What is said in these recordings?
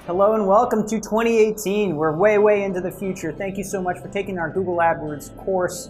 Hello and welcome to 2018. We're way into the future. Thank you so much for taking our Google AdWords course.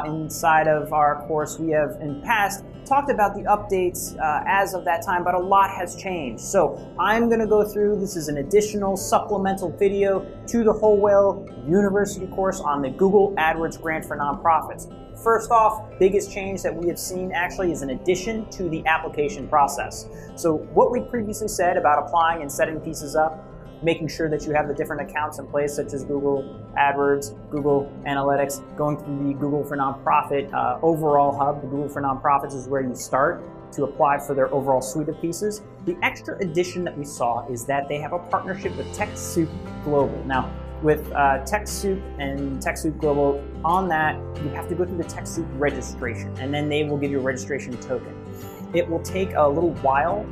Inside of our course, we have in past talked about the updates as of that time, but a lot has changed. So I'm going to go through, this is an additional supplemental video to the Whole Whale University course on the Google AdWords grant for nonprofits. First off, biggest change that we have seen actually is an addition to the application process. So what we previously said about applying and setting pieces up, making sure that you have the different accounts in place, such as Google AdWords, Google Analytics, going through the Google for Nonprofit overall hub. The Google for Nonprofits is where you start to apply for their overall suite of pieces. The extra addition that we saw is that they have a partnership with TechSoup Global. Now, with TechSoup and TechSoup Global, on that, you have to go through the TechSoup registration, and then they will give you a registration token. It will take a little while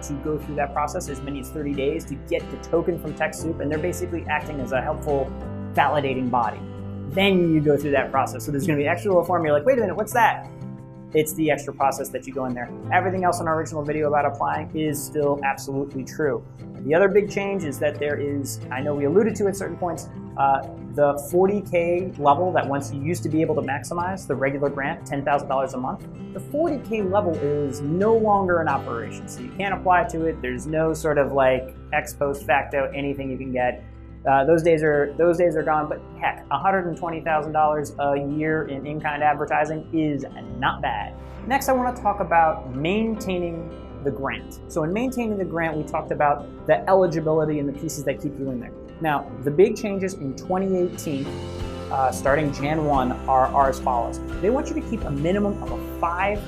to go through that process, as many as 30 days, to get the token from TechSoup, and they're basically acting as a helpful validating body. Then you go through that process. So there's going to be an extra little form. You're like, wait a minute, what's that? It's the extra process that you go in there. Everything else in our original video about applying is still absolutely true. The other big change is that there is, I know we alluded to at certain points, the 40K level that once you used to be able to maximize the regular grant, $10,000 a month, the 40K level is no longer in operation. So you can't apply to it. There's no sort of like ex post facto anything you can get. Those days are gone, but heck, $120,000 a year in in-kind advertising is not bad. Next, I want to talk about maintaining the grant. So in maintaining the grant, we talked about the eligibility and the pieces that keep you in there. Now, the big changes in 2018, starting Jan 1, are as follows. They want you to keep a minimum of a 5%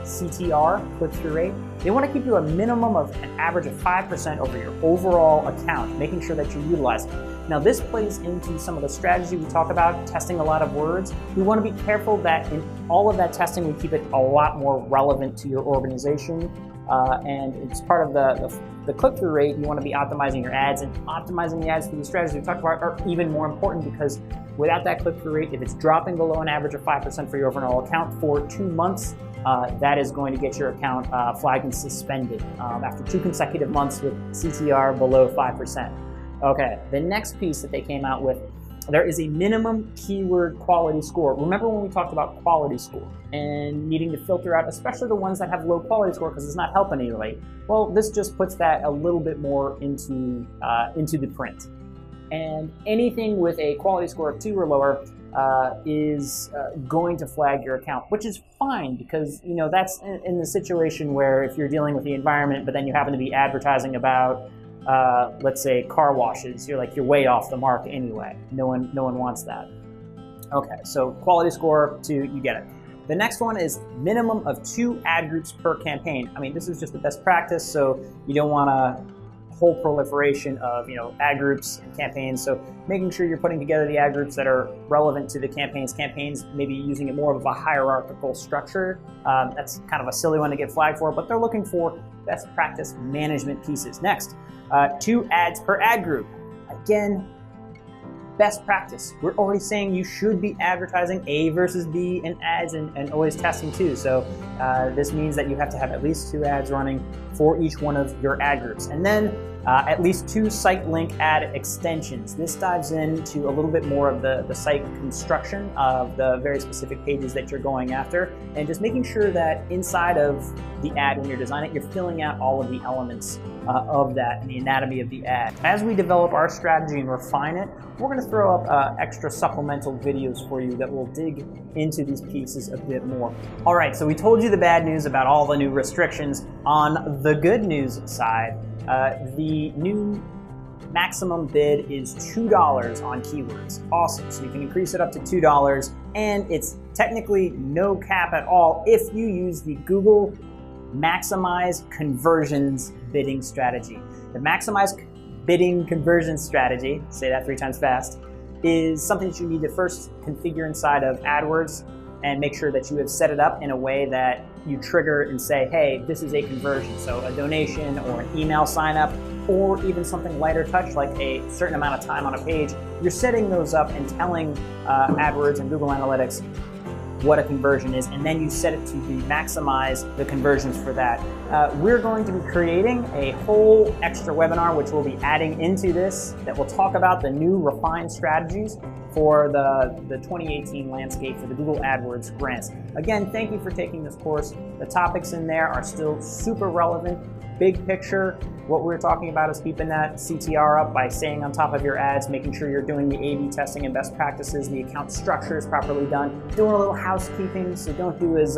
CTR, click-through rate. They want to keep you a minimum of an average of 5% over your overall account, making sure that you utilize it. Now, this plays into some of the strategy we talk about, testing a lot of words. We want to be careful that in all of that testing, we keep it a lot more relevant to your organization. And it's part of the click-through rate. You want to be optimizing your ads, and optimizing the ads through the strategies we talked about are even more important, because without that click-through rate, if it's dropping below an average of 5% for your overall account for 2 months, that is going to get your account flagged and suspended after 2 consecutive months with CTR below 5%. Okay, the next piece that they came out with, there is a minimum keyword quality score. Remember when we talked about quality score and needing to filter out, especially the ones that have low quality score because it's not helping anybody? Well, this just puts that a little bit more into the print. And anything with a quality score of 2 or lower is going to flag your account, which is fine, because that's in the situation where if you're dealing with the environment, but then you happen to be advertising about let's say car washes, you're way off the mark anyway. No one wants that. Okay, so quality score 2, you get it. The next one is minimum of 2 ad groups per campaign. I mean, this is just the best practice, so you don't want a whole proliferation of ad groups and campaigns. So making sure you're putting together the ad groups that are relevant to the campaigns. Campaigns, maybe using it more of a hierarchical structure. That's kind of a silly one to get flagged for, but they're looking for best practice management pieces. Next, 2 ads per ad group. Again, best practice. We're already saying you should be advertising A versus B in ads and always testing too. So this means that you have to have at least 2 ads running for each one of your ad groups. And then at least 2 site link ad extensions. This dives into a little bit more of the site construction of the very specific pages that you're going after, and just making sure that inside of the ad, when you're designing it, you're filling out all of the elements of that and the anatomy of the ad. As we develop our strategy and refine it, we're going to throw up extra supplemental videos for you that will dig into these pieces a bit more. All right, so we told you the bad news about all the new restrictions. On the good news side, the new maximum bid is $2 on keywords. Awesome, so you can increase it up to $2, and it's technically no cap at all if you use the Google Maximize Conversions bidding strategy. The Maximize bidding conversion strategy, say that 3 times fast, is something that you need to first configure inside of AdWords and make sure that you have set it up in a way that you trigger and say, hey, this is a conversion. So a donation or an email sign up, or even something lighter touch like a certain amount of time on a page. You're setting those up and telling AdWords and Google Analytics, what a conversion is, and then you set it to maximize the conversions for that. We're going to be creating a whole extra webinar, which we'll be adding into this, that will talk about the new refined strategies for the 2018 landscape for the Google AdWords grants. Again, thank you for taking this course. The topics in there are still super relevant. Big picture, what we're talking about is keeping that CTR up by staying on top of your ads, making sure you're doing the A/B testing and best practices, the account structure is properly done, doing a little housekeeping, so don't do as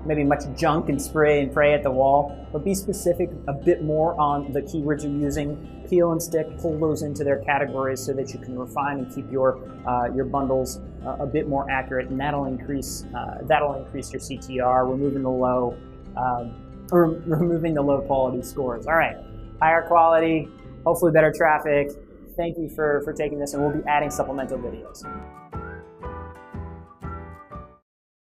maybe much junk and spray and pray at the wall, but be specific a bit more on the keywords you're using. Peel and stick, pull those into their categories so that you can refine and keep your bundles a bit more accurate, and that'll increase your CTR, removing the low quality scores. All right, higher quality, hopefully better traffic. Thank you for taking this, and we'll be adding supplemental videos.